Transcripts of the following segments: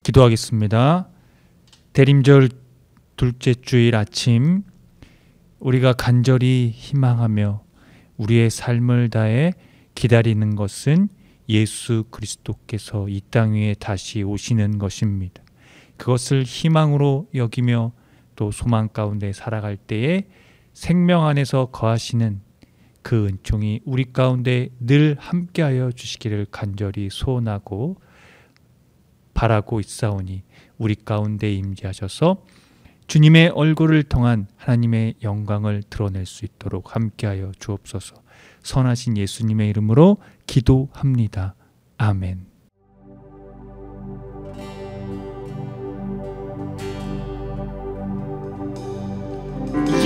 기도하겠습니다. 대림절 둘째 주일 아침, 우리가 간절히 희망하며 우리의 삶을 다해 기다리는 것은 예수 그리스도께서 이 땅 위에 다시 오시는 것입니다. 그것을 희망으로 여기며 또 소망 가운데 살아갈 때에 생명 안에서 거하시는 그 은총이 우리 가운데 늘 함께하여 주시기를 간절히 소원하고 바라고 있사오니 우리 가운데 임재하셔서 주님의 얼굴을 통한 하나님의 영광을 드러낼 수 있도록 함께하여 주옵소서. 선하신 예수님의 이름으로 기도합니다. 아멘.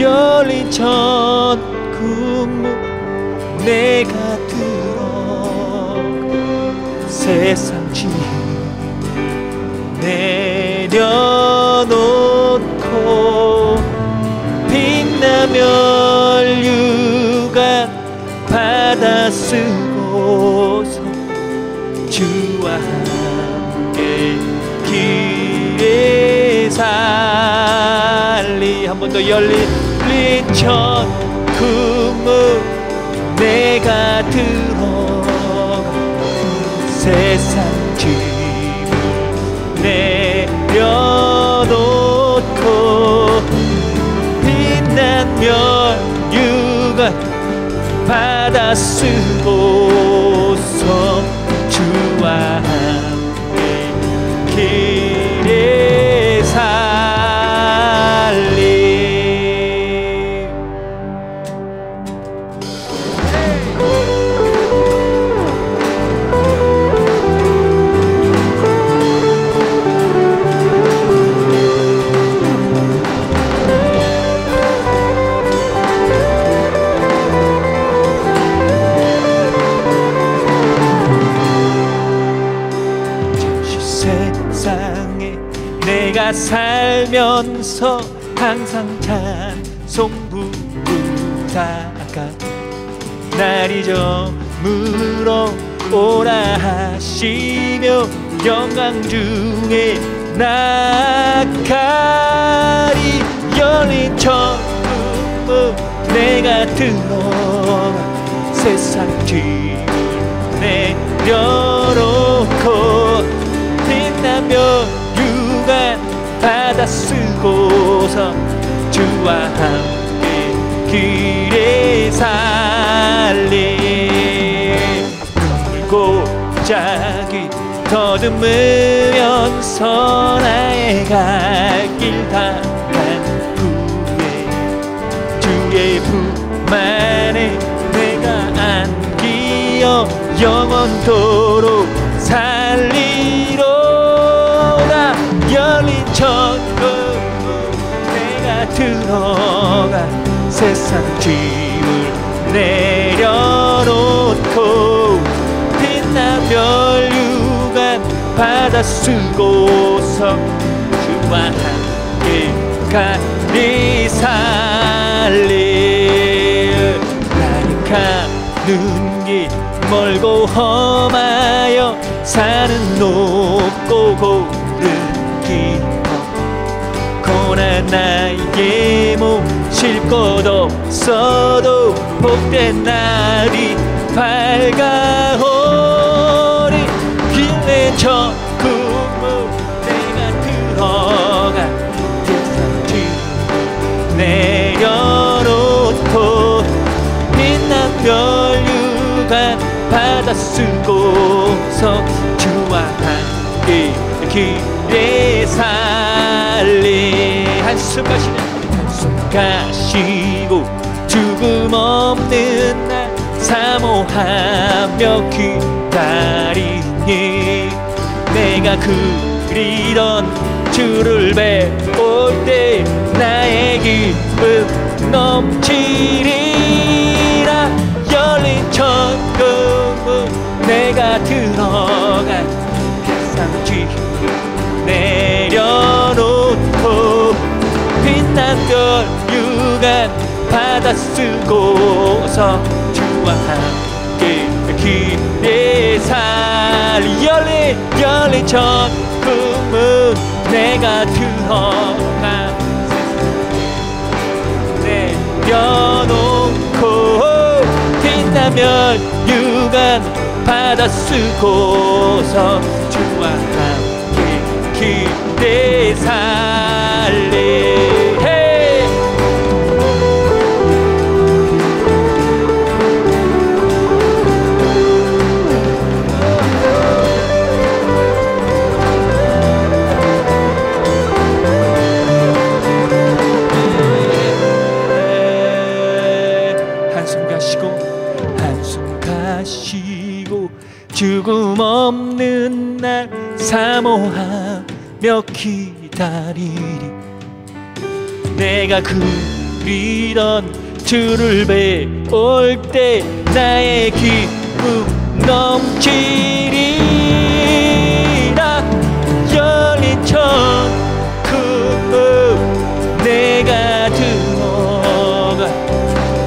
열린 천국문 내가 들어 세상 짐 내려놓고 빛나면 유관 받아 쓰고서 주와 함께 길에 살리. 한 번 더. 열린 천국문 내가 들어가 세상 짐을 내려놓고 빛나면 유관 받아 쓰고서 주와 함께 길에 살리. 내가 살면서 항상 찬송 부르다가 날이 저물어 오라 하시며 영광 중에 나가리. 열린 천국문 내가 들어가 세상 짐을 내려놓고 빛나며 받아 쓰고서 주와 함께 길에 살리. 눈물고자기 더듬으면서 나의 갈 길 다간 후에 주의 품 안에 내가 안기어 영원토록 살리로다. 열린 천국문 내가 들어가 세상 짐을 내려놓고 빛나면 유관 받아 쓰고서 주와 함께 가리 살리. 나니까 길 멀고 험하여 산은 높고 고른 고난 나에게 모실 것 없어도 복된 날이 밝아오리. 길래 천국문 내가 들어가 세상 짐을 내려놓고 빛난 별 유관 받아 쓰고서 주와 함께 길에 살리. 한숨 가시네. 한숨 가시고 죽음 없는 날 사모하며 기다리니 내가 그리던 주를 뵈올 때 나의 기쁨 넘치리라. 열린 천국문 내가 들어가 세상 짐 내려놓고 빛난 별 유관 받아 쓰고서 주와 함께 길에 살리. 열린 천국문 내가 들어가 내려놓고 빛나면 유관 받아 쓰고서 주와 함께 기대 살리. 죽음 없는 날 사모하며 기다리리. 내가 그리던 주를 배울 때 나의 기쁨 넘치리라. 열린 천국 내가 들어가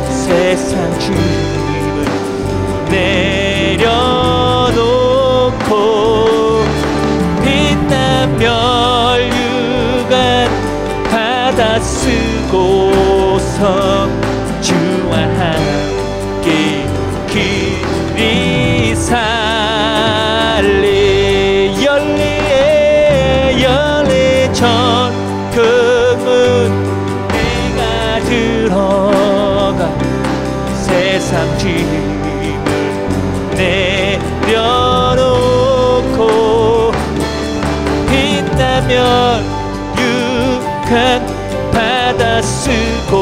세상 짐을 내려놓고 빛나면 유관 받아 쓰고서 주와 함께 길이 살리. 열린 천국문 내가 들어가 세상 짐을 내려놓고 빛나면 유관 받아 쓰고서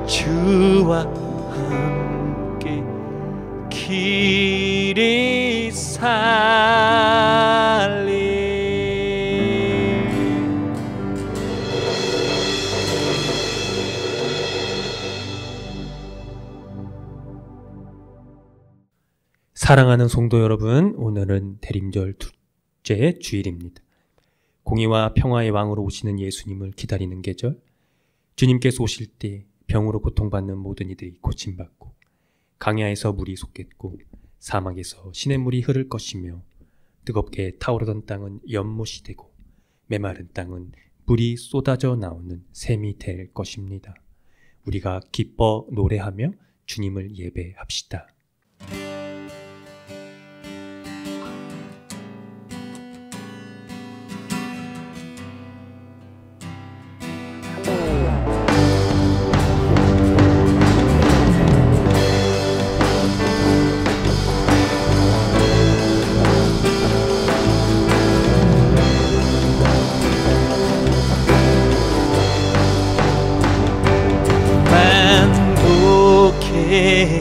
주와 함께 길이 살리. 사랑하는 성도 여러분, 오늘은 대림절 둘째 주일입니다. 공의와 평화의 왕으로 오시는 예수님을 기다리는 계절, 주님께서 오실 때 병으로 고통받는 모든 이들이 고침받고 강야에서 물이 솟겠고 사막에서 시냇물이 흐를 것이며 뜨겁게 타오르던 땅은 연못이 되고 메마른 땅은 물이 쏟아져 나오는 샘이 될 것입니다. 우리가 기뻐 노래하며 주님을 예배합시다.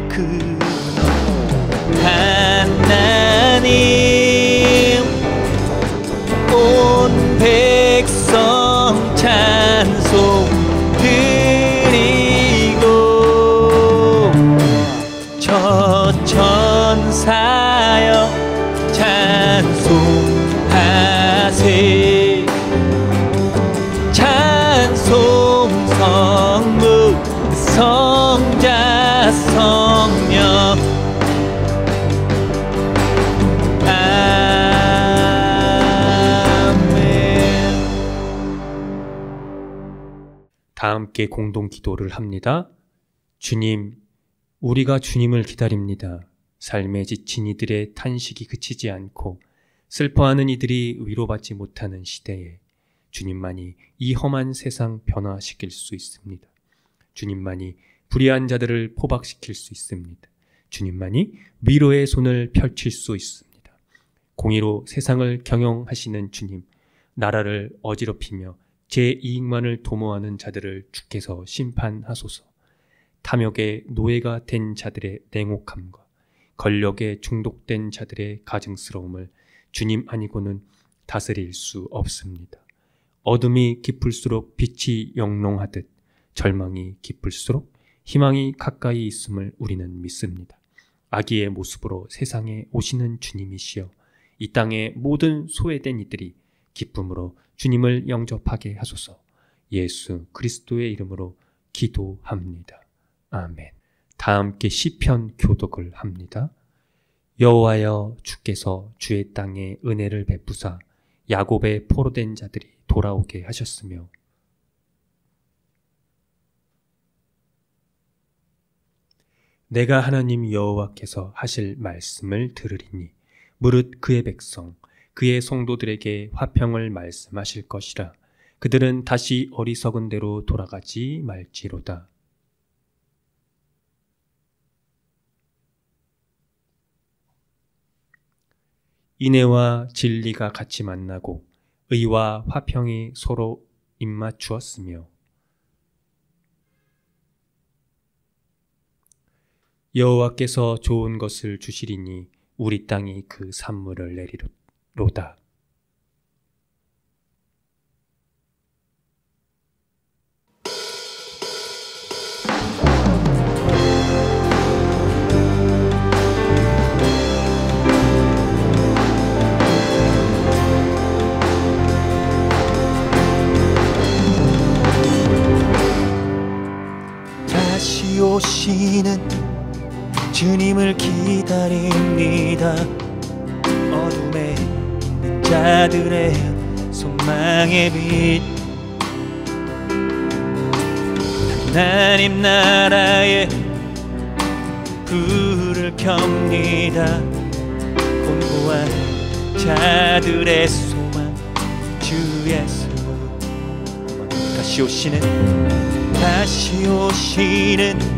그 하나님 온 백성 찬송 드리고 저 천사여 찬송하세. 찬송 성부 성자 성령 아멘. 다 함께 공동 기도를 합니다. 주님, 우리가 주님을 기다립니다. 삶에 지친 이들의 탄식이 그치지 않고 슬퍼하는 이들이 위로받지 못하는 시대에 주님만이 이 험한 세상 변화시킬 수 있습니다. 주님만이 불의한 자들을 포박시킬 수 있습니다. 주님만이 위로의 손을 펼칠 수 있습니다. 공의로 세상을 경영하시는 주님, 나라를 어지럽히며 제 이익만을 도모하는 자들을 주께서 심판하소서. 탐욕의 노예가 된 자들의 냉혹함과 권력에 중독된 자들의 가증스러움을 주님 아니고는 다스릴 수 없습니다. 어둠이 깊을수록 빛이 영롱하듯 절망이 깊을수록 희망이 가까이 있음을 우리는 믿습니다. 아기의 모습으로 세상에 오시는 주님이시여 이 땅의 모든 소외된 이들이 기쁨으로 주님을 영접하게 하소서. 예수 그리스도의 이름으로 기도합니다. 아멘. 다 함께 시편 교독을 합니다. 여호와여, 주께서 주의 땅에 은혜를 베푸사 야곱의 포로된 자들이 돌아오게 하셨으며 내가 하나님 여호와께서 하실 말씀을 들으리니 무릇 그의 백성 그의 성도들에게 화평을 말씀하실 것이라. 그들은 다시 어리석은 대로 돌아가지 말지로다. 인애와 진리가 같이 만나고 의와 화평이 서로 입맞추었으며 여호와께서 좋은 것을 주시리니 우리 땅이 그 산물을 내리로다. 다시 오시는 주님을 기다립니다. 어둠에 있는 자들의 소망의 빛, 하나님 나라에 불을 켭니다. 곤고한 자들의 소망 주 예수. 다시 오시는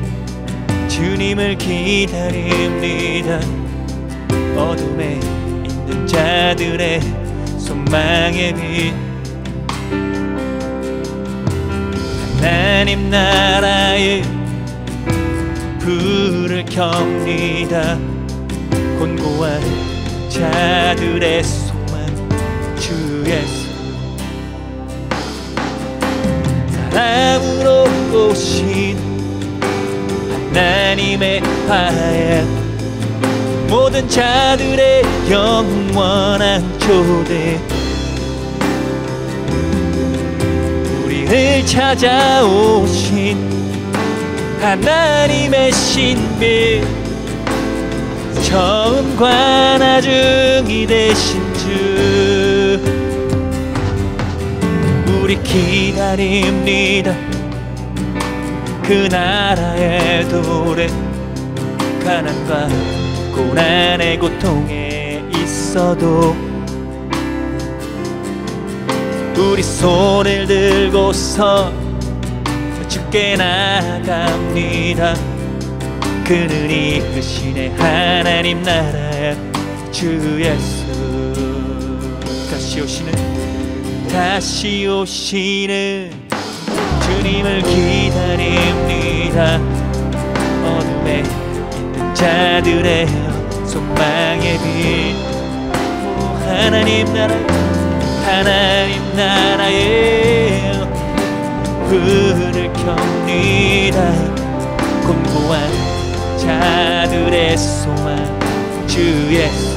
주님을 기다립니다. 어둠에 있는 자들의 소망의 빛, 하나님 나라에 불을 켭니다. 곤고한 자들의 소망 주 예수. 사랑으로 오신 하나님의 화약, 모든 자들의 영원한 초대, 우리를 찾아오신 하나님의 신비, 처음과 나중이 되신 주, 우리 기다립니다. 그 나라의 도래, 가난과 고난의 고통에 있어도 우리 손을 들고서 주께 나아갑니다. 그는 이끄시네 하나님 나라의 주 예수. 다시 오시는 주님을 기다립니다. 어둠에 있는 자들의 소망의 빛, 하나님 나라에 불을 켭니다. 곤고한 자들의 소망 주 예수.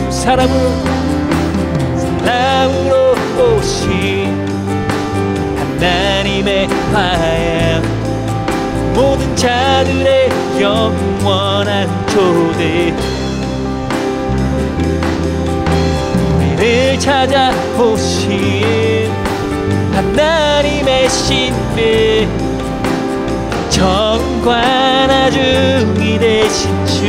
사랑으로 오신 하나님의 화약, 모든 자들의 영원한 초대, 우리를 찾아오신 하나님의 신비, 처음과 나중이 되신 주,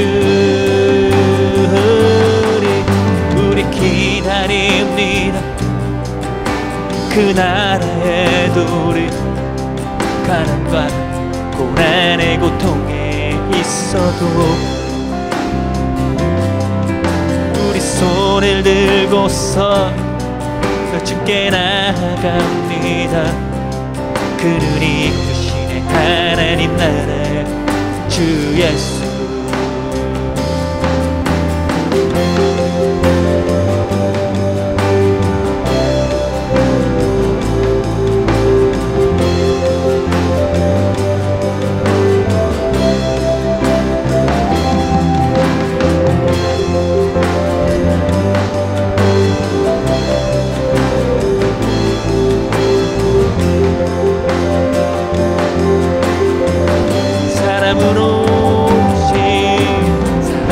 우리 기다립니다. 그 나라의 도래, 가난과 고난의 고통에 있어도 우리 손을 들고서 주께 나아갑니다. 그는 이끄시네 하나님 나라의 주 예수.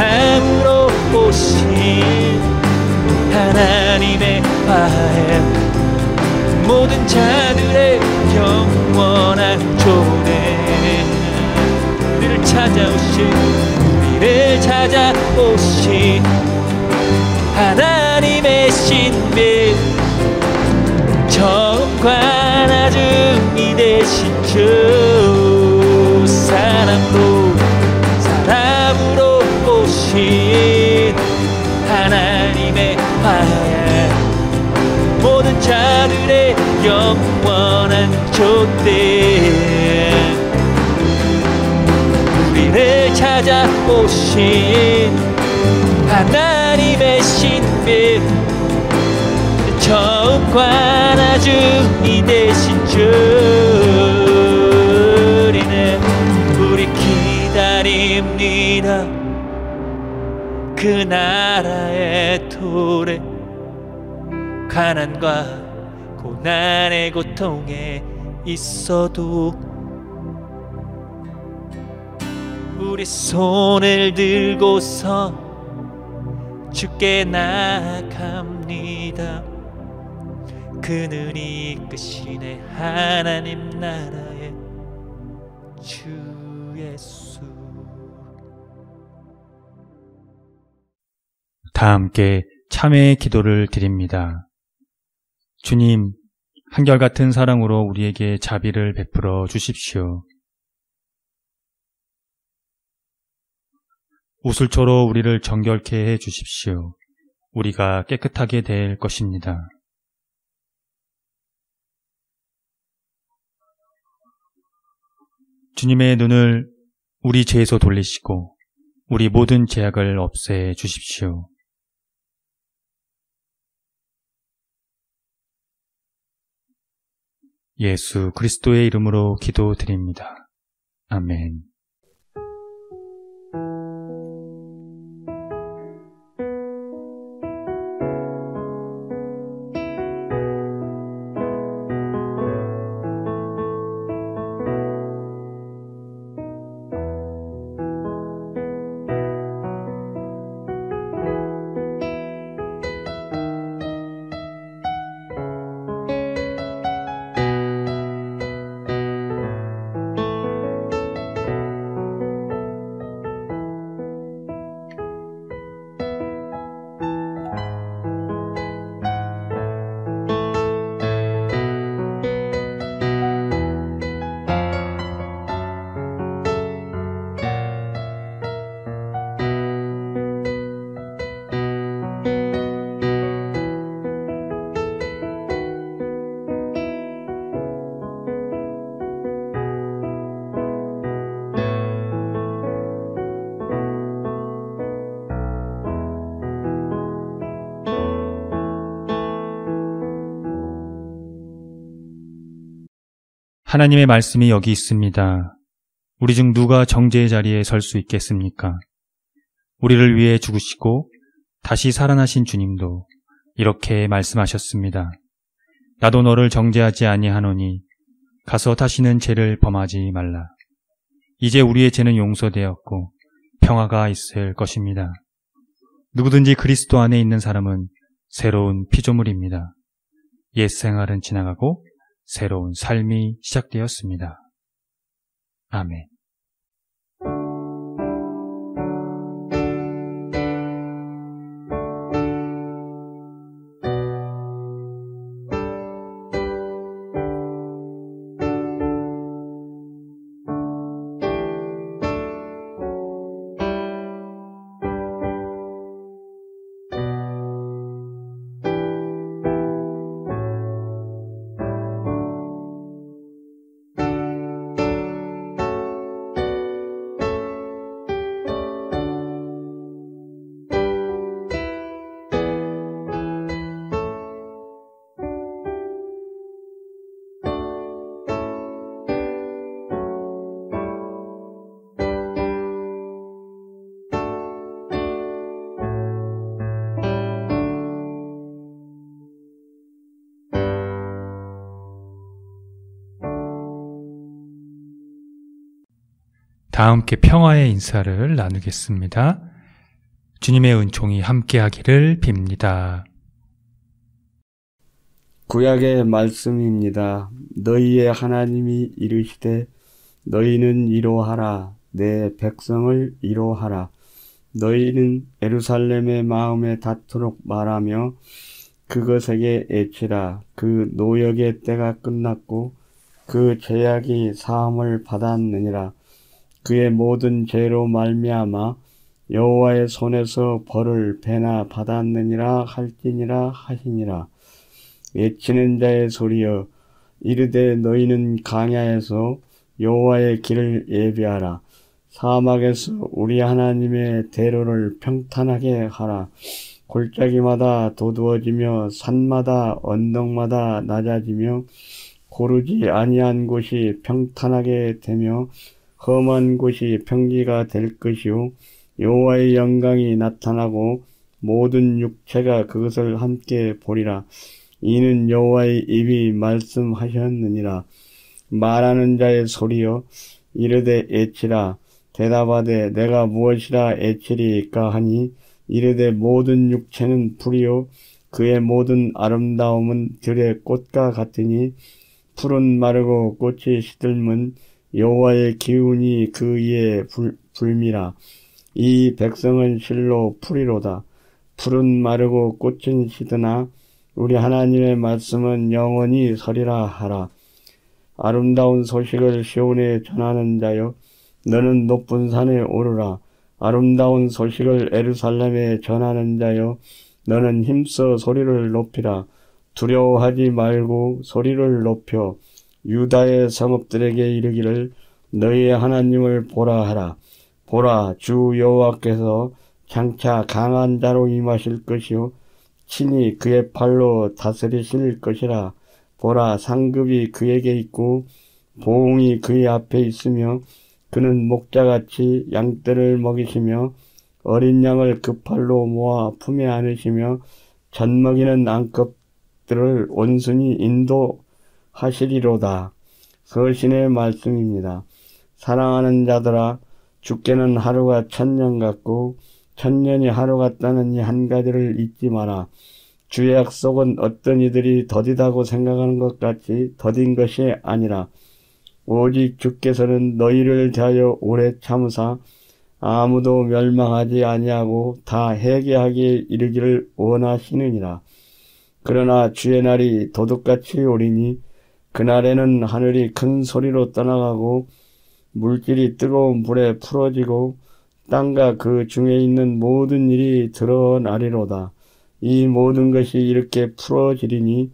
사랑으로 자들의 영원한 조대 우리를 찾아오신 하나님의 신비 처음과 나중이 되신 주 사람으로 오신 하나님의 아들 모든 자들의 영원한 족대 우리를 찾아오신 하나님의 신비 처음과 나중이 되신 주 우리 기다립니다 그 나라의 도래 가난과 고난의 고통에 있어도 우리 손을 들고서 주께 나아갑니다 그는 이끄시네 하나님 나라의 주 예수. 다 함께 참회의 기도를 드립니다. 주님, 한결같은 사랑으로 우리에게 자비를 베풀어 주십시오. 우슬초로 우리를 정결케 해 주십시오. 우리가 깨끗하게 될 것입니다. 주님의 눈을 우리 죄에서 돌리시고 우리 모든 죄악을 없애 주십시오. 예수 그리스도의 이름으로 기도드립니다. 아멘. 하나님의 말씀이 여기 있습니다. 우리 중 누가 정죄의 자리에 설 수 있겠습니까? 우리를 위해 죽으시고 다시 살아나신 주님도 이렇게 말씀하셨습니다. 나도 너를 정죄하지 아니하노니 가서 다시는 죄를 범하지 말라. 이제 우리의 죄는 용서되었고 평화가 있을 것입니다. 누구든지 그리스도 안에 있는 사람은 새로운 피조물입니다. 옛 생활은 지나가고 새로운 삶이 시작되었습니다. 아멘. 다 함께 평화의 인사를 나누겠습니다. 주님의 은총이 함께하기를 빕니다. 구약의 말씀입니다. 너희의 하나님이 이르시되 너희는 이로하라. 내 백성을 이로하라. 너희는 예루살렘의 마음에 닿도록 말하며 그것에게 애치라. 그 노역의 때가 끝났고 그 죄악이 사함을 받았느니라. 그의 모든 죄로 말미암아 여호와의 손에서 벌을 배나 받았느니라 할지니라 하시니라. 외치는 자의 소리여, 이르되 너희는 강야에서 여호와의 길을 예비하라. 사막에서 우리 하나님의 대로를 평탄하게 하라. 골짜기마다 도두어지며 산마다 언덕마다 낮아지며 고르지 아니한 곳이 평탄하게 되며 험한 곳이 평지가 될 것이요 여호와의 영광이 나타나고 모든 육체가 그것을 함께 보리라. 이는 여호와의 입이 말씀하셨느니라. 말하는 자의 소리여, 이르되 애치라. 대답하되 내가 무엇이라 애치리까 하니 이르되 모든 육체는 풀이요 그의 모든 아름다움은 들의 꽃과 같으니 풀은 마르고 꽃이 시들면 여호와의 기운이 그 위에 불미라. 이 백성은 실로 풀이로다. 풀은 마르고 꽃은 시드나 우리 하나님의 말씀은 영원히 서리라 하라. 아름다운 소식을 시온에 전하는 자여, 너는 높은 산에 오르라. 아름다운 소식을 예루살렘에 전하는 자여, 너는 힘써 소리를 높이라. 두려워하지 말고 소리를 높여 유다의 성읍들에게 이르기를 너희의 하나님을 보라 하라. 보라, 주 여호와께서 장차 강한 자로 임하실 것이요 친히 그의 팔로 다스리실 것이라. 보라, 상급이 그에게 있고 보응이 그의 앞에 있으며 그는 목자같이 양떼를 먹이시며 어린 양을 그 팔로 모아 품에 안으시며 젖먹이는 암컷들을 온순히 인도하시리로다. 서신의 말씀입니다. 사랑하는 자들아, 주께는 하루가 1000년 같고 1000년이 하루 같다는 이 한 가지를 잊지 마라. 주의 약속은 어떤 이들이 더디다고 생각하는 것 같이 더딘 것이 아니라 오직 주께서는 너희를 대하여 오래 참으사 아무도 멸망하지 아니하고 다 회개하기에 이르기를 원하시느니라. 그러나 주의 날이 도둑같이 오리니 그날에는 하늘이 큰 소리로 떠나가고 물질이 뜨거운 불에 풀어지고 땅과 그 중에 있는 모든 일이 드러나리로다. 이 모든 것이 이렇게 풀어지리니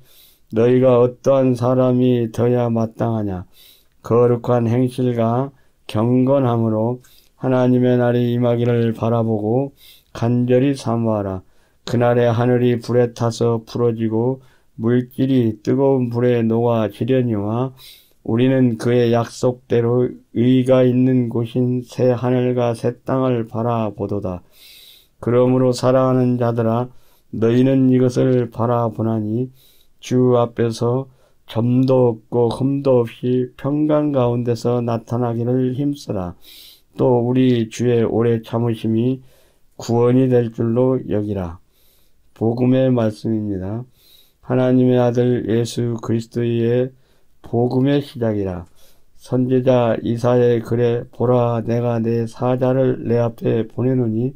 너희가 어떠한 사람이 되어야 마땅하냐. 거룩한 행실과 경건함으로 하나님의 날이 임하기를 바라보고 간절히 사모하라. 그날에 하늘이 불에 타서 풀어지고 물질이 뜨거운 불에 녹아지려니와 우리는 그의 약속대로 의가 있는 곳인 새 하늘과 새 땅을 바라보도다. 그러므로 사랑하는 자들아, 너희는 이것을 바라보나니 주 앞에서 점도 없고 흠도 없이 평강 가운데서 나타나기를 힘쓰라. 또 우리 주의 오래 참으심이 구원이 될 줄로 여기라. 복음의 말씀입니다. 하나님의 아들 예수 그리스도의 복음의 시작이라. 선지자 이사야의 글에 보라, 내가 내 사자를 내 앞에 보내노니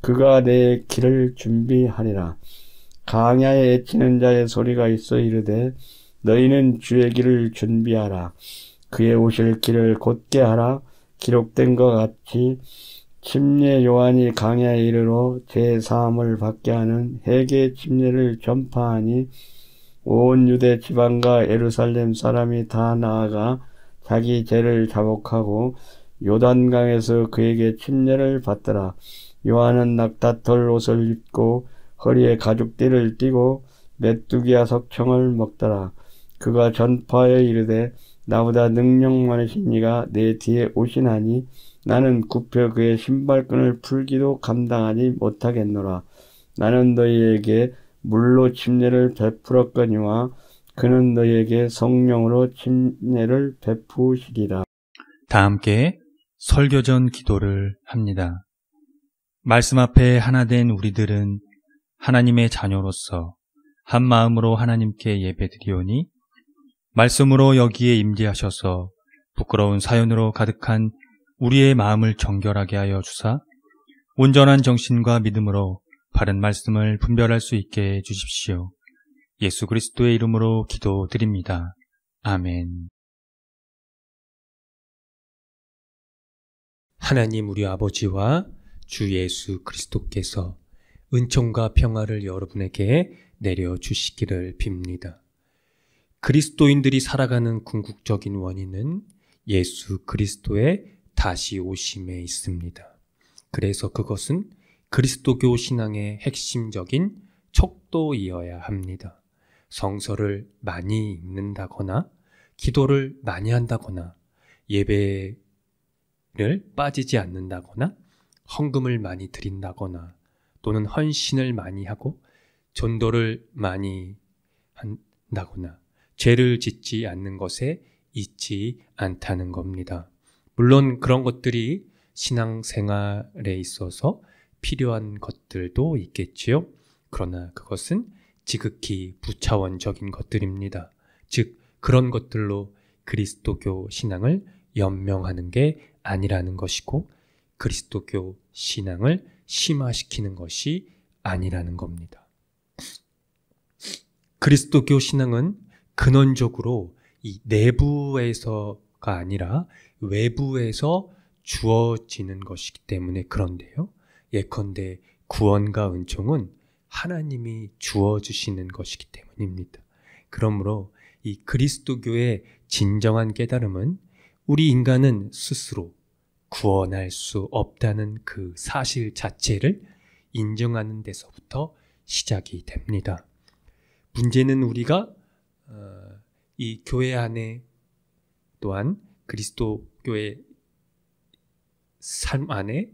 그가 내 길을 준비하리라. 강야에 애치는 자의 소리가 있어 이르되 너희는 주의 길을 준비하라. 그의 오실 길을 곧게 하라. 기록된 것 같이 침례 요한이 강야에 이르러 제사함을 받게 하는 회개 침례를 전파하니 온 유대 지방과 예루살렘 사람이 다 나아가 자기 죄를 자복하고 요단강에서 그에게 침례를 받더라. 요한은 낙타털 옷을 입고 허리에 가죽띠를 띠고 메뚜기와 석청을 먹더라. 그가 전파하여 이르되 나보다 능력 많으신 이가 내 뒤에 오시나니 나는 굽혀 그의 신발끈을 풀기도 감당하지 못하겠노라. 나는 너희에게 물로 침례를 베풀었거니와 그는 너희에게 성령으로 침례를 베푸시리라. 다 함께 설교전 기도를 합니다. 말씀 앞에 하나 된 우리들은 하나님의 자녀로서 한 마음으로 하나님께 예배드리오니 말씀으로 여기에 임재하셔서 부끄러운 사연으로 가득한 우리의 마음을 정결하게 하여 주사 온전한 정신과 믿음으로 바른 말씀을 분별할 수 있게 해 주십시오. 예수 그리스도의 이름으로 기도드립니다. 아멘. 하나님 우리 아버지와 주 예수 그리스도께서 은총과 평화를 여러분에게 내려주시기를 빕니다. 그리스도인들이 살아가는 궁극적인 원인은 예수 그리스도의 다시 오심에 있습니다. 그래서 그것은 그리스도교 신앙의 핵심적인 척도이어야 합니다. 성서를 많이 읽는다거나 기도를 많이 한다거나 예배를 빠지지 않는다거나 헌금을 많이 드린다거나 또는 헌신을 많이 하고 전도를 많이 한다거나 죄를 짓지 않는 것에 있지 않다는 겁니다. 물론 그런 것들이 신앙생활에 있어서 필요한 것들도 있겠지요. 그러나 그것은 지극히 부차원적인 것들입니다. 즉 그런 것들로 그리스도교 신앙을 연명하는 게 아니라는 것이고 그리스도교 신앙을 심화시키는 것이 아니라는 겁니다. 그리스도교 신앙은 근원적으로 이 내부에서가 아니라 외부에서 주어지는 것이기 때문에 그런데요. 예컨대 구원과 은총은 하나님이 주어주시는 것이기 때문입니다. 그러므로 이 그리스도교의 진정한 깨달음은 우리 인간은 스스로 구원할 수 없다는 그 사실 자체를 인정하는 데서부터 시작이 됩니다. 문제는 우리가 이 교회 안에 또한 그리스도교의 삶 안에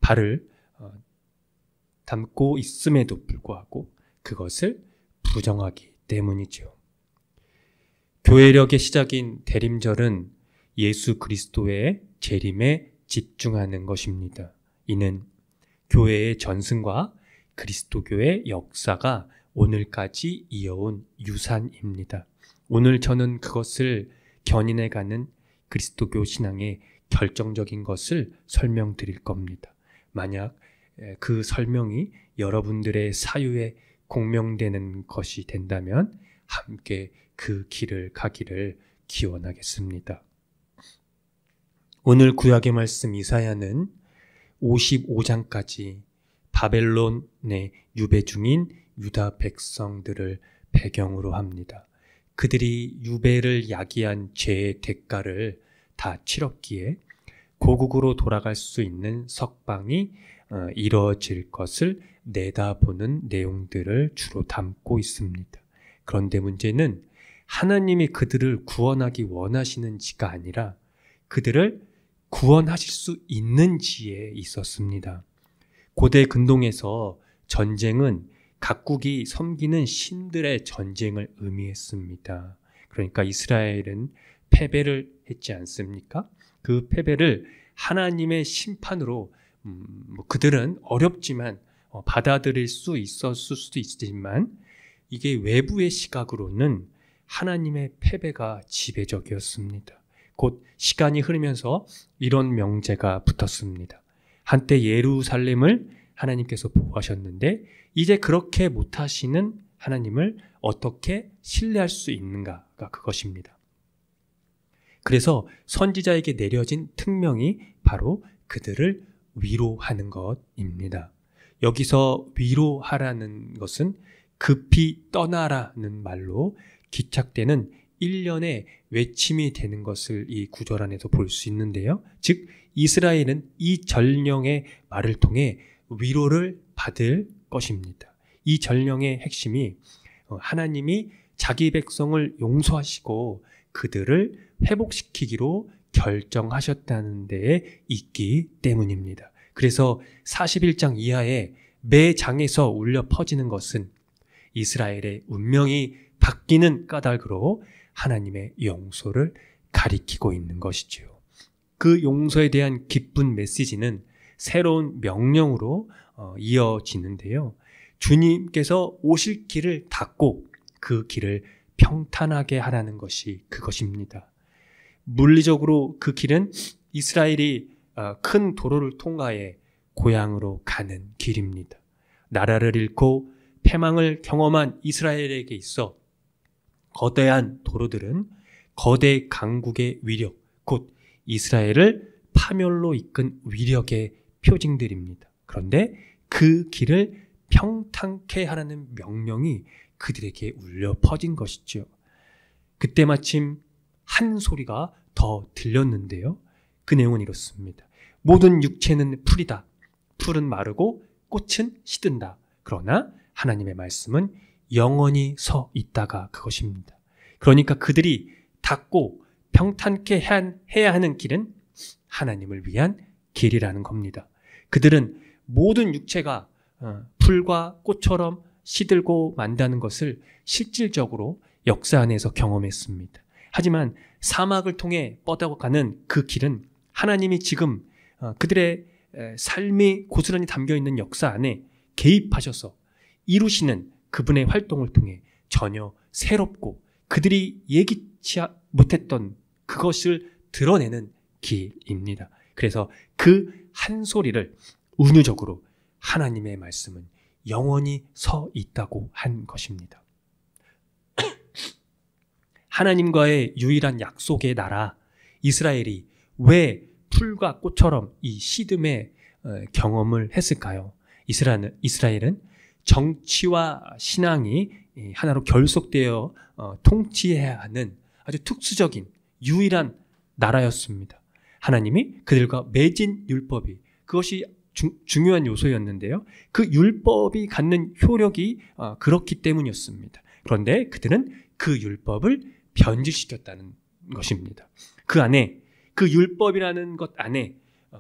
발을 담고 있음에도 불구하고 그것을 부정하기 때문이죠. 교회력의 시작인 대림절은 예수 그리스도의 재림에 집중하는 것입니다. 이는 교회의 전승과 그리스도교의 역사가 오늘까지 이어온 유산입니다. 오늘 저는 그것을 견인해가는 그리스도교 신앙의 결정적인 것을 설명드릴 겁니다. 만약 그 설명이 여러분들의 사유에 공명되는 것이 된다면 함께 그 길을 가기를 기원하겠습니다. 오늘 구약의 말씀 이사야는 55장까지 바벨론의 유배 중인 유다 백성들을 배경으로 합니다. 그들이 유배를 야기한 죄의 대가를 다 치렀기에 고국으로 돌아갈 수 있는 석방이 이루어질 것을 내다보는 내용들을 주로 담고 있습니다. 그런데 문제는 하나님이 그들을 구원하기 원하시는지가 아니라 그들을 구원하실 수 있는지에 있었습니다. 고대 근동에서 전쟁은 각국이 섬기는 신들의 전쟁을 의미했습니다. 그러니까 이스라엘은 패배를 했지 않습니까? 그 패배를 하나님의 심판으로 그들은 어렵지만 받아들일 수 있었을 수도 있지만 이게 외부의 시각으로는 하나님의 패배가 지배적이었습니다. 곧 시간이 흐르면서 이런 명제가 붙었습니다. 한때 예루살렘을 하나님께서 보호하셨는데 이제 그렇게 못하시는 하나님을 어떻게 신뢰할 수 있는가가 그것입니다. 그래서 선지자에게 내려진 특명이 바로 그들을 위로하는 것입니다. 여기서 위로하라는 것은 급히 떠나라는 말로 기착되는 일련의 외침이 되는 것을 이 구절 안에서 볼 수 있는데요. 즉 이스라엘은 이 전령의 말을 통해 위로를 받을 것입니다. 이 전령의 핵심이 하나님이 자기 백성을 용서하시고 그들을 회복시키기로 결정하셨다는 데에 있기 때문입니다. 그래서 41장 이하에 매 장에서 울려 퍼지는 것은 이스라엘의 운명이 바뀌는 까닭으로 하나님의 용서를 가리키고 있는 것이지요. 그 용서에 대한 기쁜 메시지는 새로운 명령으로 이어지는데요. 주님께서 오실 길을 닫고 그 길을 평탄하게 하라는 것이 그것입니다. 물리적으로 그 길은 이스라엘이 큰 도로를 통과해 고향으로 가는 길입니다. 나라를 잃고 패망을 경험한 이스라엘에게 있어 거대한 도로들은 거대 강국의 위력, 곧 이스라엘을 파멸로 이끈 위력의 표징들입니다. 그런데 그 길을 평탄케 하라는 명령이 그들에게 울려 퍼진 것이죠. 그때 마침 한 소리가 더 들렸는데요. 그 내용은 이렇습니다. 모든 육체는 풀이다. 풀은 마르고 꽃은 시든다. 그러나 하나님의 말씀은 영원히 서 있다가 그것입니다. 그러니까 그들이 닫고 평탄케 해야 하는 길은 하나님을 위한 길이라는 겁니다. 그들은 모든 육체가 풀과 꽃처럼 시들고 만다는 것을 실질적으로 역사 안에서 경험했습니다. 하지만 사막을 통해 뻗어가는 그 길은 하나님이 지금 그들의 삶이 고스란히 담겨있는 역사 안에 개입하셔서 이루시는 그분의 활동을 통해 전혀 새롭고 그들이 예기치 못했던 그것을 드러내는 길입니다. 그래서 그 한 소리를 은유적으로 하나님의 말씀은 영원히 서 있다고 한 것입니다. 하나님과의 유일한 약속의 나라 이스라엘이 왜 풀과 꽃처럼 이 시듬의 경험을 했을까요? 이스라엘은 정치와 신앙이 하나로 결속되어 통치해야 하는 아주 특수적인 유일한 나라였습니다. 하나님이 그들과 맺은 율법이 그것이 중요한 요소였는데요. 그 율법이 갖는 효력이 그렇기 때문이었습니다. 그런데 그들은 그 율법을 변질시켰다는 것입니다. 그 안에 그 율법이라는 것 안에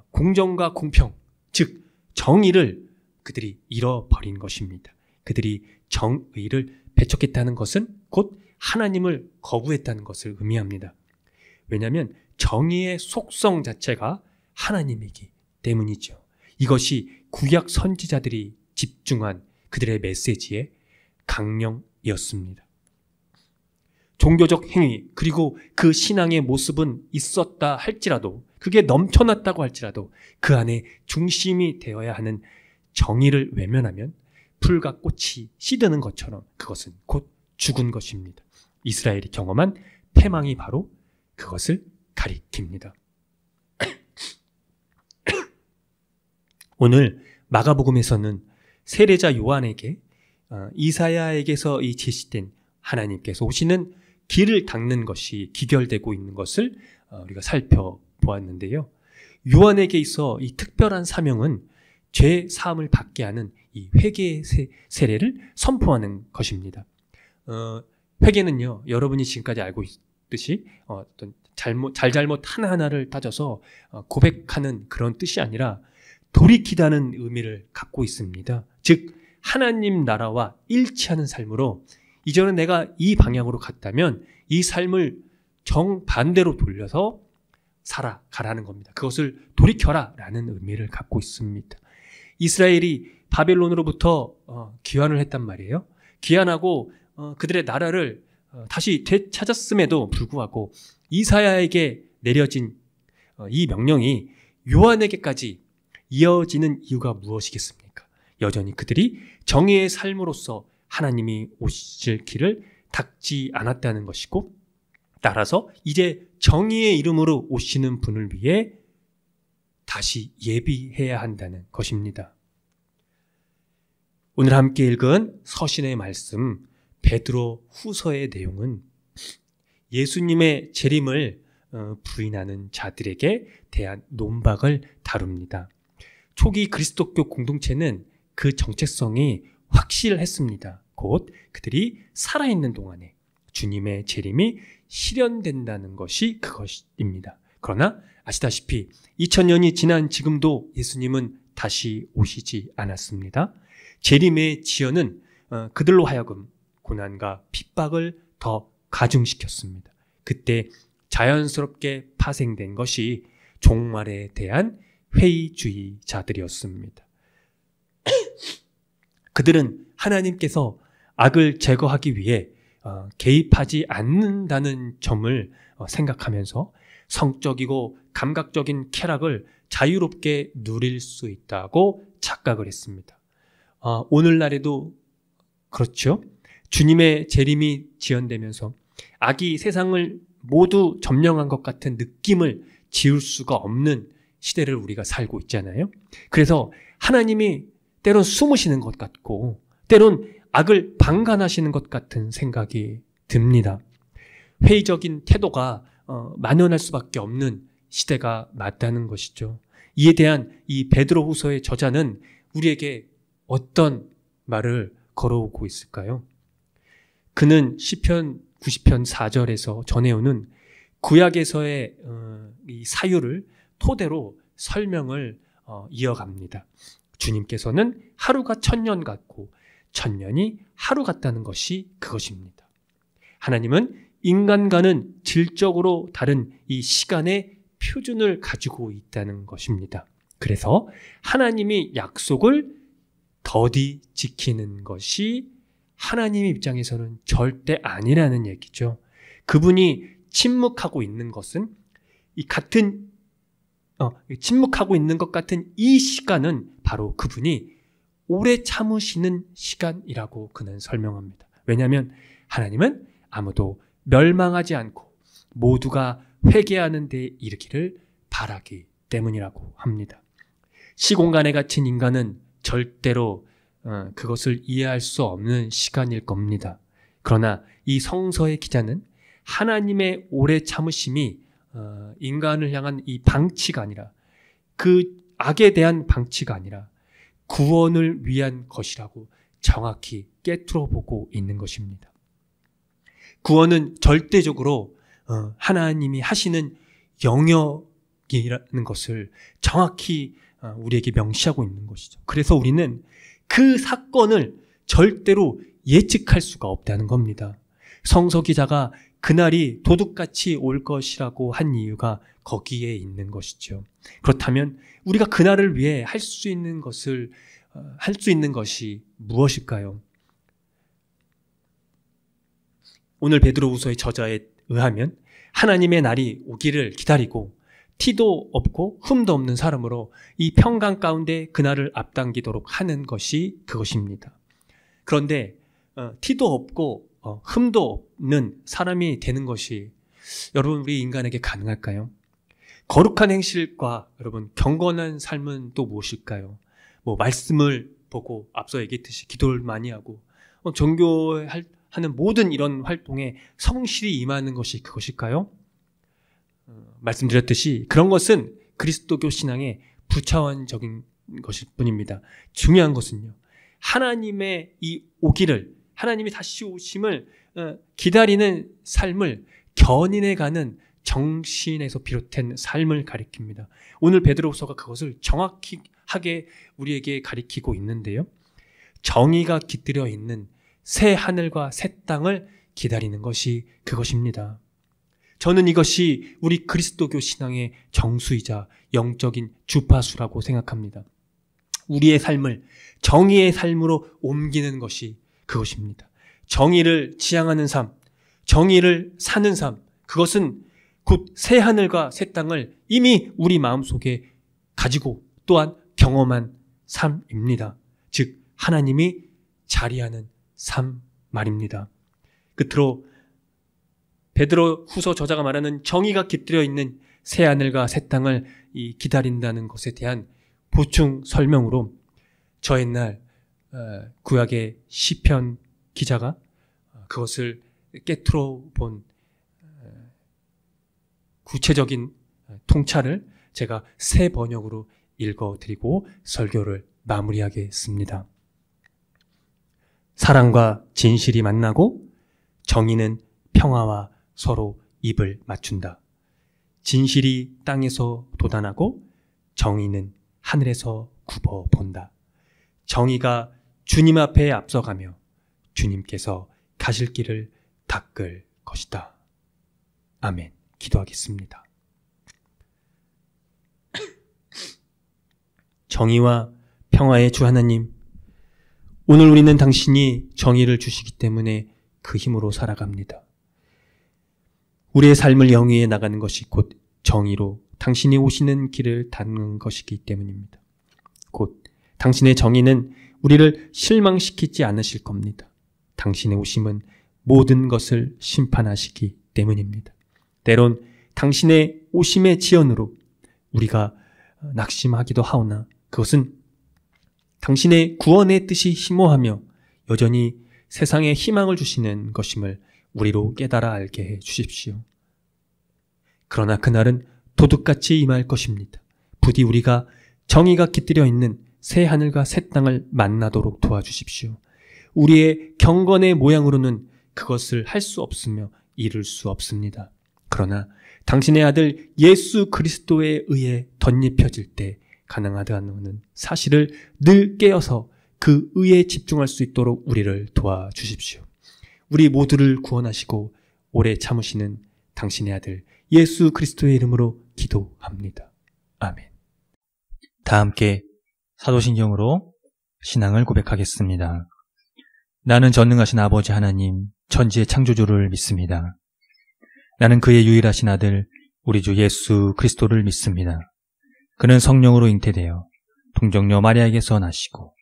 공정과 공평, 즉 정의를 그들이 잃어버린 것입니다. 그들이 정의를 배척했다는 것은 곧 하나님을 거부했다는 것을 의미합니다. 왜냐하면 정의의 속성 자체가 하나님이기 때문이죠. 이것이 구약 선지자들이 집중한 그들의 메시지의 강령이었습니다. 종교적 행위 그리고 그 신앙의 모습은 있었다 할지라도 그게 넘쳐났다고 할지라도 그 안에 중심이 되어야 하는 정의를 외면하면 풀과 꽃이 시드는 것처럼 그것은 곧 죽은 것입니다. 이스라엘이 경험한 패망이 바로 그것을 가리킵니다. 오늘 마가복음에서는 세례자 요한에게 이사야에게서 이 제시된 하나님께서 오시는 길을 닦는 것이 기결되고 있는 것을 우리가 살펴보았는데요. 요한에게 있어 이 특별한 사명은 죄 사함을 받게 하는 이 회개의 세례를 선포하는 것입니다. 회개는요, 여러분이 지금까지 알고 있듯이 어떤 잘잘못 하나하나를 따져서 고백하는 그런 뜻이 아니라 돌이키다는 의미를 갖고 있습니다. 즉 하나님 나라와 일치하는 삶으로 이전에 내가 이 방향으로 갔다면 이 삶을 정반대로 돌려서 살아가라는 겁니다. 그것을 돌이켜라 라는 의미를 갖고 있습니다. 이스라엘이 바벨론으로부터 귀환을 했단 말이에요. 귀환하고 그들의 나라를 다시 되찾았음에도 불구하고 이사야에게 내려진 이 명령이 요한에게까지 이어지는 이유가 무엇이겠습니까? 여전히 그들이 정의의 삶으로서 하나님이 오실 길을 닦지 않았다는 것이고 따라서 이제 정의의 이름으로 오시는 분을 위해 다시 예비해야 한다는 것입니다. 오늘 함께 읽은 서신의 말씀 베드로 후서의 내용은 예수님의 재림을 부인하는 자들에게 대한 논박을 다룹니다. 초기 그리스도교 공동체는 그 정체성이 확실했습니다. 곧 그들이 살아있는 동안에 주님의 재림이 실현된다는 것이 그것입니다. 그러나 아시다시피 2000년이 지난 지금도 예수님은 다시 오시지 않았습니다. 재림의 지연은 그들로 하여금 고난과 핍박을 더 가중시켰습니다. 그때 자연스럽게 파생된 것이 종말에 대한 회의주의자들이었습니다. 그들은 하나님께서 악을 제거하기 위해 개입하지 않는다는 점을 생각하면서 성적이고 감각적인 쾌락을 자유롭게 누릴 수 있다고 착각을 했습니다. 오늘날에도 그렇죠. 주님의 재림이 지연되면서 악이 세상을 모두 점령한 것 같은 느낌을 지울 수가 없는 시대를 우리가 살고 있잖아요. 그래서 하나님이 때론 숨으시는 것 같고 때론 악을 방관하시는 것 같은 생각이 듭니다. 회의적인 태도가 만연할 수밖에 없는 시대가 맞다는 것이죠. 이에 대한 이 베드로후서의 저자는 우리에게 어떤 말을 걸어오고 있을까요? 그는 시편 90편 4절에서 전해오는 구약에서의 이 사유를 토대로 설명을 이어갑니다. 주님께서는 하루가 1000년 같고 1000년이 하루 같다는 것이 그것입니다. 하나님은 인간과는 질적으로 다른 이 시간의 표준을 가지고 있다는 것입니다. 그래서 하나님이 약속을 더디 지키는 것이 하나님의 입장에서는 절대 아니라는 얘기죠. 그분이 침묵하고 있는 것은 침묵하고 있는 것 같은 이 시간은 바로 그분이 오래 참으시는 시간이라고 그는 설명합니다. 왜냐하면 하나님은 아무도 멸망하지 않고 모두가 회개하는 데 이르기를 바라기 때문이라고 합니다. 시공간에 갇힌 인간은 절대로 그것을 이해할 수 없는 시간일 겁니다. 그러나 이 성서의 기자는 하나님의 오래 참으심이 인간을 향한 이 방치가 아니라 그 악에 대한 방치가 아니라 구원을 위한 것이라고 정확히 깨트려 보고 있는 것입니다. 구원은 절대적으로 하나님이 하시는 영역이라는 것을 정확히 우리에게 명시하고 있는 것이죠. 그래서 우리는 그 사건을 절대로 예측할 수가 없다는 겁니다. 성서 기자가 그날이 도둑같이 올 것이라고 한 이유가 거기에 있는 것이죠. 그렇다면 우리가 그날을 위해 할 수 있는 것이 무엇일까요? 오늘 베드로후서의 저자에 의하면 하나님의 날이 오기를 기다리고 티도 없고 흠도 없는 사람으로 이 평강 가운데 그날을 앞당기도록 하는 것이 그것입니다. 그런데 티도 없고 흠도 없는 사람이 되는 것이 여러분 우리 인간에게 가능할까요? 거룩한 행실과 여러분 경건한 삶은 또 무엇일까요? 말씀을 보고 앞서 얘기했듯이 기도를 많이 하고 종교하는 모든 이런 활동에 성실히 임하는 것이 그것일까요? 말씀드렸듯이 그런 것은 그리스도교 신앙의 부차원적인 것일 뿐입니다. 중요한 것은요, 하나님의 이 오기를, 하나님이 다시 오심을 기다리는 삶을 견인해가는 정신에서 비롯된 삶을 가리킵니다. 오늘 베드로후서가 그것을 정확하게 우리에게 가리키고 있는데요. 정의가 깃들여 있는 새 하늘과 새 땅을 기다리는 것이 그것입니다. 저는 이것이 우리 그리스도교 신앙의 정수이자 영적인 주파수라고 생각합니다. 우리의 삶을 정의의 삶으로 옮기는 것이 그것입니다. 정의를 지향하는 삶, 정의를 사는 삶, 그것은 곧 새 하늘과 새 땅을 이미 우리 마음속에 가지고 또한 경험한 삶입니다. 즉 하나님이 자리하는 삶 말입니다. 끝으로 베드로 후서 저자가 말하는 정의가 깃들여 있는 새 하늘과 새 땅을 기다린다는 것에 대한 보충 설명으로 저 옛날 구약의 시편 기자가 그것을 깨트려 본 구체적인 통찰을 제가 새 번역으로 읽어드리고 설교를 마무리하겠습니다. 사랑과 진실이 만나고 정의는 평화와 서로 입을 맞춘다. 진실이 땅에서 돋아나고 정의는 하늘에서 굽어본다. 정의가 주님 앞에 앞서가며 주님께서 가실 길을 닦을 것이다. 아멘. 기도하겠습니다. 정의와 평화의 주 하나님, 오늘 우리는 당신이 정의를 주시기 때문에 그 힘으로 살아갑니다. 우리의 삶을 영위해 나가는 것이 곧 정의로 당신이 오시는 길을 닫는 것이기 때문입니다. 곧 당신의 정의는 우리를 실망시키지 않으실 겁니다. 당신의 오심은 모든 것을 심판하시기 때문입니다. 때론 당신의 오심의 지연으로 우리가 낙심하기도 하오나 그것은 당신의 구원의 뜻이 심오하며 여전히 세상에 희망을 주시는 것임을 우리로 깨달아 알게 해 주십시오. 그러나 그날은 도둑같이 임할 것입니다. 부디 우리가 정의가 깃들여 있는 새 하늘과 새 땅을 만나도록 도와주십시오. 우리의 경건의 모양으로는 그것을 할 수 없으며 이룰 수 없습니다. 그러나 당신의 아들 예수 그리스도에 의해 덧입혀질 때 가능하다는 사실을 늘 깨어서 그 의에 집중할 수 있도록 우리를 도와주십시오. 우리 모두를 구원하시고 오래 참으시는 당신의 아들 예수 그리스도의 이름으로 기도합니다. 아멘. 다 함께 사도신경으로 신앙을 고백하겠습니다. 나는 전능하신 아버지 하나님, 천지의 창조주를 믿습니다. 나는 그의 유일하신 아들, 우리 주 예수 그리스도를 믿습니다. 그는 성령으로 잉태되어 동정녀 마리아에게서 나시고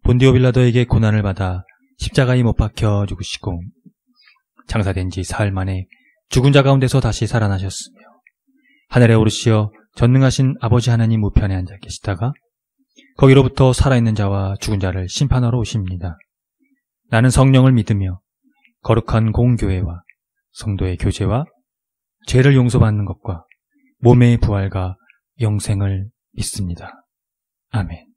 본디오 빌라도에게 고난을 받아 십자가에 못 박혀 죽으시고 장사된 지 사흘 만에 죽은 자 가운데서 다시 살아나셨으며 하늘에 오르시어 전능하신 아버지 하나님 우편에 앉아 계시다가 거기로부터 살아있는 자와 죽은 자를 심판하러 오십니다. 나는 성령을 믿으며 거룩한 공교회와 성도의 교제와 죄를 용서받는 것과 몸의 부활과 영생을 믿습니다. 아멘.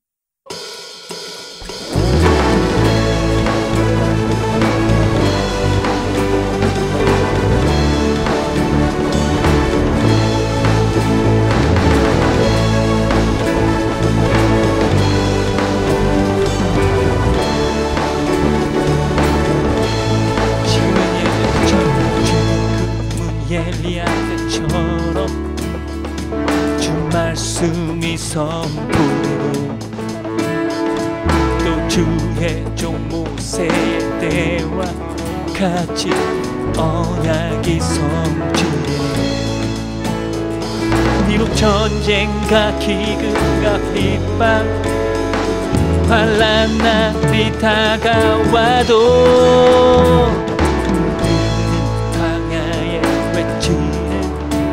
엘리야처럼 주 말씀이 선포되고 또 주의 종 모세의 때와 같이 언약이 성취되네. 비록 전쟁과 기근과 핍박 환난 날이 다가와도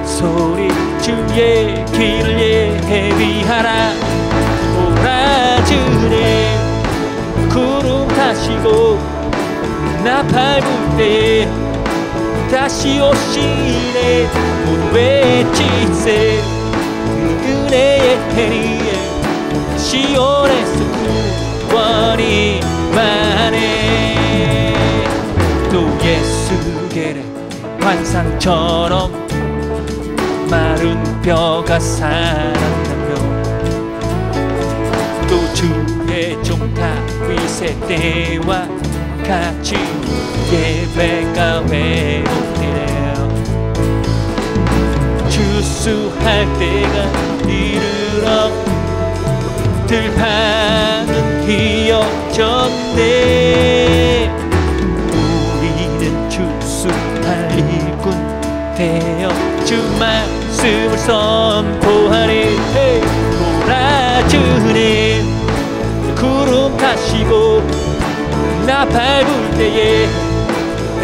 소리 주의 길을 예비하라. 오라 주님 구름 타시고 나팔 불 때에 다시 오시네. 모두 외치세 은혜의 해리에 시온에서 구원이 많네. 또 예수께를 환상처럼 마른 뼈가 살았다며 또 주의 종 다윗의 때와 같이 예배가 회복되네요. 주수할 때가 이르러 들판은 휘어졌네. 우리는 주수할 일꾼 되어 주 말씀을 선포하네. 오라 주님 구름 타시고 나팔 불 때에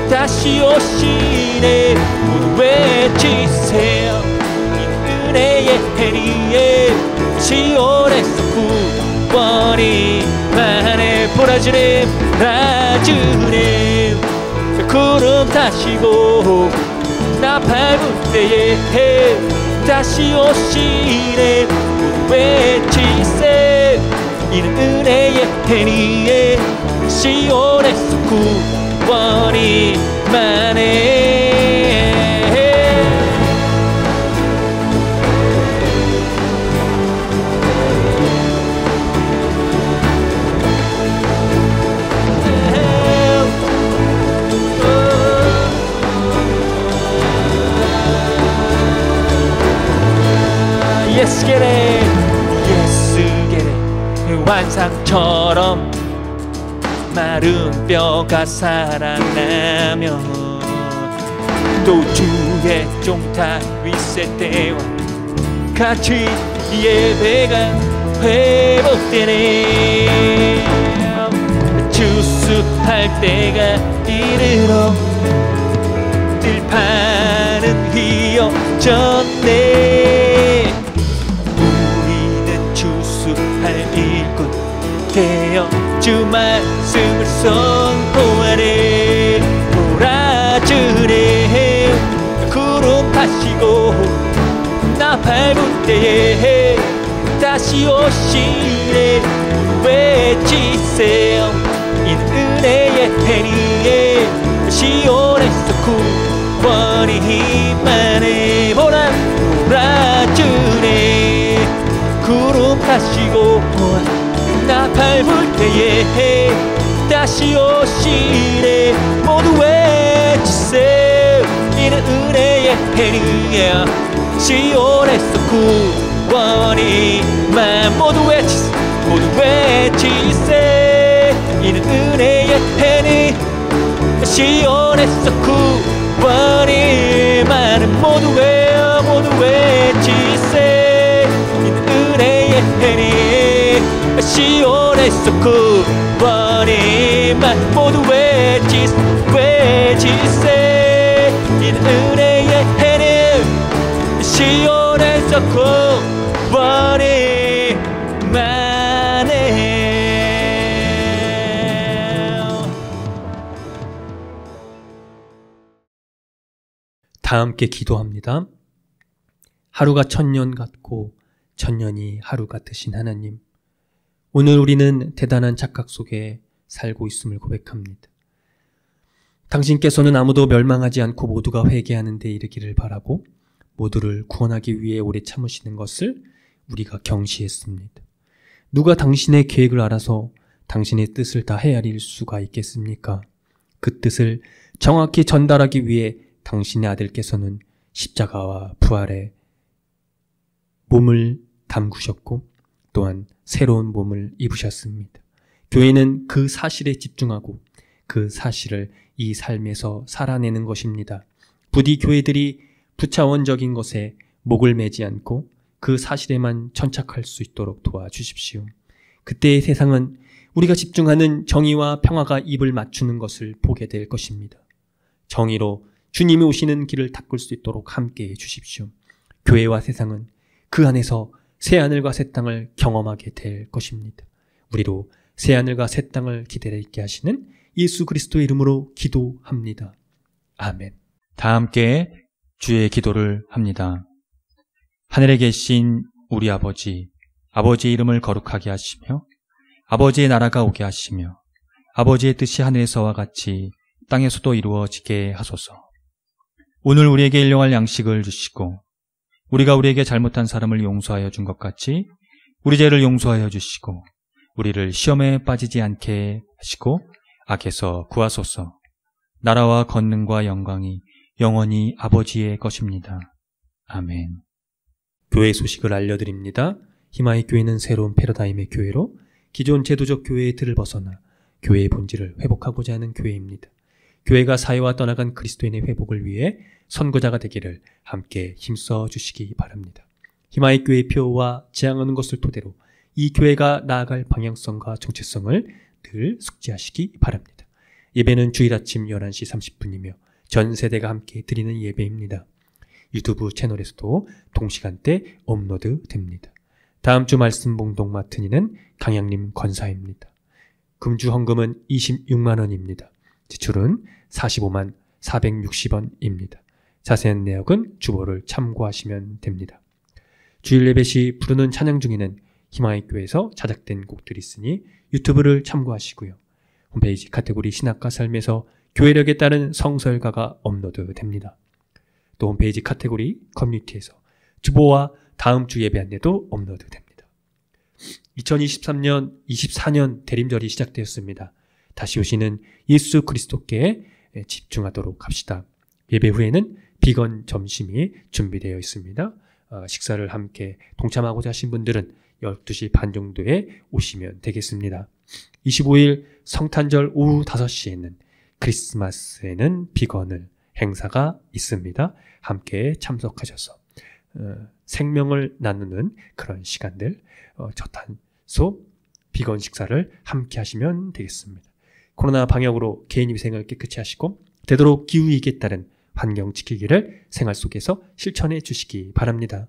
다시 오시네. 모두 외치세요 이 은혜의 해리에 시온에서 구원이 많네. 보라 주님 보라 주님 구름 타시고 나팔 불 때에 다시 오시네. 모두 외치세 이는 은혜의 해리에 시온에서 구원이 많네. 예수께래 환상처럼 마른 뼈가 살아나며 또 주의 종 다윗의 때와 같이 예배가 회복되네. 주수할 때가 이르러 들판은 휘어졌네. 우리는 주수할 일꾼 되어 주 말씀을 선포하네. 몰아주네. 구름 타시고 나 밟을 때에 다시 오시네. 외치세요. 이 은혜의 해니에 시온에서 구원이 임하네. 몰아주네. 구름 타시고 나 밟을 때에 다시 오시네. 모두 외치세요. 이는 은혜의 해니에 시온에서 구원이 임하네. 모두 외치세요. 모두 외치세. 이는 은혜의 해니 시온에서 구원이 많은. 모두 외치세. 이는 은혜의 해니 시온에서 구원이 많은. 모두 외치세. 이는 은혜의 해니 시온에서 구원이 다 함께 기도합니다. 하루가 천년 같고 천년이 하루 같으신 하나님, 오늘 우리는 대단한 착각 속에 살고 있음을 고백합니다. 당신께서는 아무도 멸망하지 않고 모두가 회개하는 데 이르기를 바라고 모두를 구원하기 위해 오래 참으시는 것을 우리가 경시했습니다. 누가 당신의 계획을 알아서 당신의 뜻을 다 헤아릴 수가 있겠습니까? 그 뜻을 정확히 전달하기 위해 당신의 아들께서는 십자가와 부활에 몸을 담그셨고 또한 새로운 몸을 입으셨습니다. 교회는 그 사실에 집중하고 그 사실을 이 삶에서 살아내는 것입니다. 부디 교회들이 부차원적인 것에 목을 매지 않고 그 사실에만 천착할 수 있도록 도와주십시오. 그때의 세상은 우리가 집중하는 정의와 평화가 입을 맞추는 것을 보게 될 것입니다. 정의로 주님이 오시는 길을 닦을 수 있도록 함께해 주십시오. 교회와 세상은 그 안에서 새하늘과 새 땅을 경험하게 될 것입니다. 우리로 새하늘과 새 땅을 기다려 있게 하시는 예수 그리스도의 이름으로 기도합니다. 아멘. 다 함께 주의 기도를 합니다. 하늘에 계신 우리 아버지, 아버지의 이름을 거룩하게 하시며 아버지의 나라가 오게 하시며 아버지의 뜻이 하늘에서와 같이 땅에서도 이루어지게 하소서. 오늘 우리에게 일용할 양식을 주시고 우리가 우리에게 잘못한 사람을 용서하여 준 것 같이 우리 죄를 용서하여 주시고 우리를 시험에 빠지지 않게 하시고 악에서 구하소서. 나라와 권능과 영광이 영원히 아버지의 것입니다. 아멘. 교회 소식을 알려드립니다. 희망의 교회는 새로운 패러다임의 교회로 기존 제도적 교회의 틀을 벗어나 교회의 본질을 회복하고자 하는 교회입니다. 교회가 사회와 떠나간 그리스도인의 회복을 위해 선거자가 되기를 함께 힘써 주시기 바랍니다. 희망의 교회의 표와 지향하는 것을 토대로 이 교회가 나아갈 방향성과 정체성을 늘 숙지하시기 바랍니다. 예배는 주일 아침 11시 30분이며 전 세대가 함께 드리는 예배입니다. 유튜브 채널에서도 동시간대 업로드 됩니다. 다음 주 말씀 봉독 맡은 이는 강양림 권사입니다. 금주 헌금은 26만 원입니다. 지출은 45만 460원입니다. 자세한 내역은 주보를 참고하시면 됩니다. 주일 예배 시 부르는 찬양 중에는 희망의 교회에서 자작된 곡들이 있으니 유튜브를 참고하시고요. 홈페이지 카테고리 신학과 삶에서 교회력에 따른 성서일가가 업로드 됩니다. 또 홈페이지 카테고리 커뮤니티에서 주보와 다음 주 예배 안내도 업로드 됩니다. 2023년, 24년 대림절이 시작되었습니다. 다시 오시는 예수 그리스도께 집중하도록 합시다. 예배 후에는 비건 점심이 준비되어 있습니다. 식사를 함께 동참하고자 하신 분들은 12시 반 정도에 오시면 되겠습니다. 25일 성탄절 오후 5시에는 크리스마스에는 비건을 행사가 있습니다. 함께 참석하셔서 생명을 나누는 그런 시간들, 저탄소 비건 식사를 함께 하시면 되겠습니다. 코로나 방역으로 개인 위생을 깨끗이 하시고 되도록 기후위기에 따른 환경 지키기를 생활 속에서 실천해 주시기 바랍니다.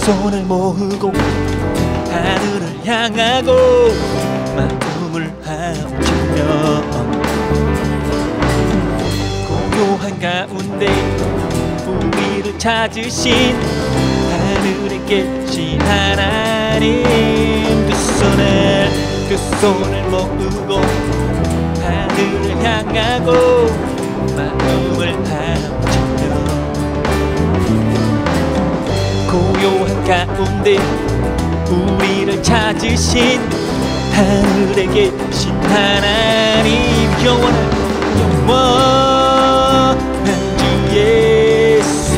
두 손을 모으고 하늘을 향하고 마음을 합치며 고요한 가운데 우리를 찾으신 하늘에 계신 하나님, 두 손을 모으고 하늘을 향하고 마음을 합치며 고요한 가운데 우리를 찾으신 하늘에 계신 하나님, 영원한 주 예수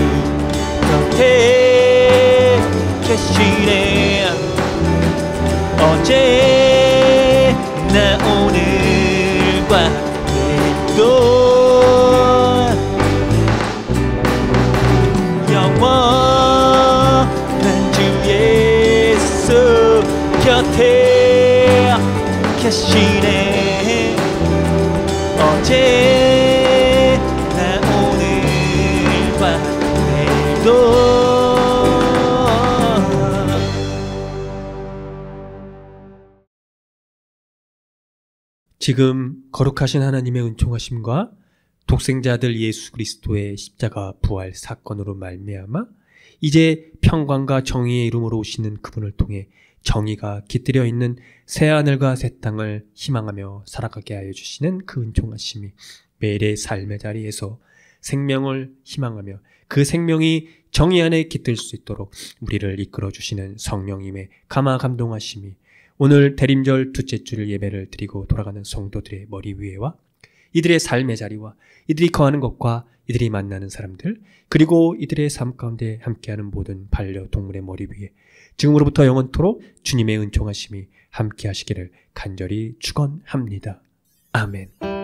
곁에 계시네. 어제나 오늘과 내일도 곁에 계시네. 어제나 오늘과 내일도. 지금 거룩하신 하나님의 은총하심과 독생자들 예수 그리스도의 십자가 부활 사건으로 말미암아 이제 평강과 정의의 이름으로 오시는 그분을 통해 정의가 깃들여 있는 새하늘과 새 땅을 희망하며 살아가게 하여 주시는 그 은총하심이 매일의 삶의 자리에서 생명을 희망하며 그 생명이 정의 안에 깃들 수 있도록 우리를 이끌어 주시는 성령님의 감화 감동하심이 오늘 대림절 둘째 주 예배를 드리고 돌아가는 성도들의 머리 위에와 이들의 삶의 자리와 이들이 거하는 것과 이들이 만나는 사람들 그리고 이들의 삶 가운데 함께하는 모든 반려동물의 머리 위에 지금으로부터 영원토록 주님의 은총하심이 함께 하시기를 간절히 축원합니다. 아멘.